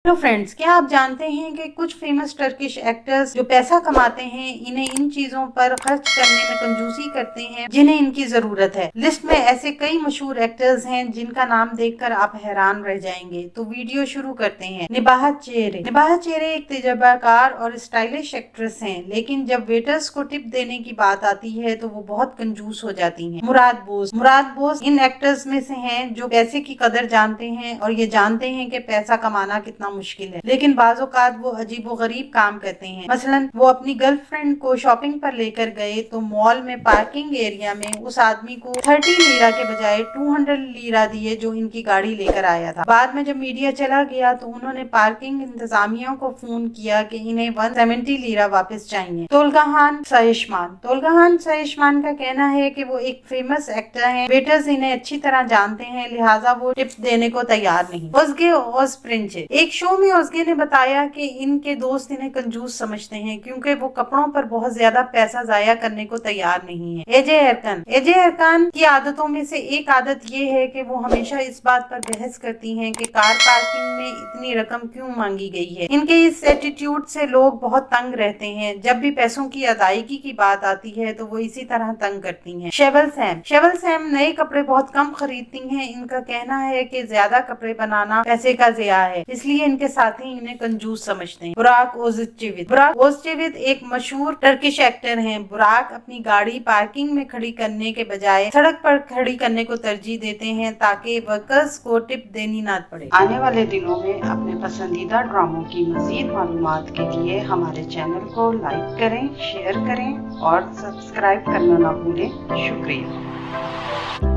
Hello friends, क्या आप जानते हैं कि कुछ फेमस टर्किश एक्टर्स जो पैसा कमाते हैं इन्हें इन चीजों पर खर्च करने में कंजूसी करते हैं जिन्हें इनकी जरूरत है। लिस्ट में ऐसे कई मशहूर एक्टर्स हैं जिनका नाम देखकर आप हैरान रह जाएंगे। तो वीडियो शुरू करते हैं। निबाहत चेहरे। निबाहत चेहरे एक तजर्बाकार और स्टाइलिश एक्ट्रेस हैं, लेकिन जब वेटर्स को टिप देने की बात आती है तो वो बहुत कंजूस हो जाती हैं। मुराद बोस। मुराद बोस इन एक्टर्स में से हैं जो पैसे की कदर जानते हैं और ये जानते हैं कि पैसा कमाना कितना मुश्किल है, लेकिन बाज़ औक़ात वो अजीबो गरीब काम करते हैं। मसलन वो अपनी गर्लफ्रेंड को शॉपिंग पर लेकर गए तो मॉल में पार्किंग एरिया में उस आदमी को 30 लीरा के बजाय 200 लीरा दिए जो इनकी गाड़ी लेकर आया था। बाद में जब मीडिया चला गया तो उन्होंने पार्किंग इंतजामिया को फोन किया कि इन्हें 170 लीरा वापस चाहिए। तोलगाहान सहिशमान। तोलगाहान सहिशमान का कहना है कि वो एक फेमस एक्टर हैं। वेटर्स इन्हें अच्छी तरह जानते हैं, लिहाजा वो टिप देने को तैयार नहीं। ओज़गे ओज़प्रिंचे। एक शो में ओज़गे ने बताया कि इनके दोस्त इन्हें कंजूस समझते हैं क्योंकि वो कपड़ों पर बहुत ज्यादा पैसा जाया करने को तैयार नहीं है। एजे अरकान। एजे अरकान की आदतों में से एक आदत ये है कि वो हमेशा इस बात पर बहस करती हैं कि कार पार्किंग में इतनी रकम क्यों मांगी गई है। इनके इस एटीट्यूड से लोग बहुत तंग रहते हैं। जब भी पैसों की अदायगी की बात आती है तो वो इसी तरह तंग करती हैं। शेवल सैम। शेवल सैम नए कपड़े बहुत कम खरीदती हैं। इनका कहना है कि ज्यादा कपड़े बनाना पैसे का ज़िया है, इसलिए इनके साथी इन्हें कंजूस समझते हैं। बुराक ओज़चेविद। बुराक ओज़चेविद एक मशहूर टर्किश एक्टर हैं। बुराक अपनी गाड़ी पार्किंग में खड़ी करने के बजाय सड़क पर खड़ी करने को तरजीह देते हैं ताकि वर्कर्स को टिप देनी ना पड़े। आने वाले दिनों में अपने पसंदीदा ड्रामों की मज़ीद मालूमात के लिए हमारे चैनल को लाइक करें, शेयर करें और सब्सक्राइब करना ना भूलें। शुक्रिया।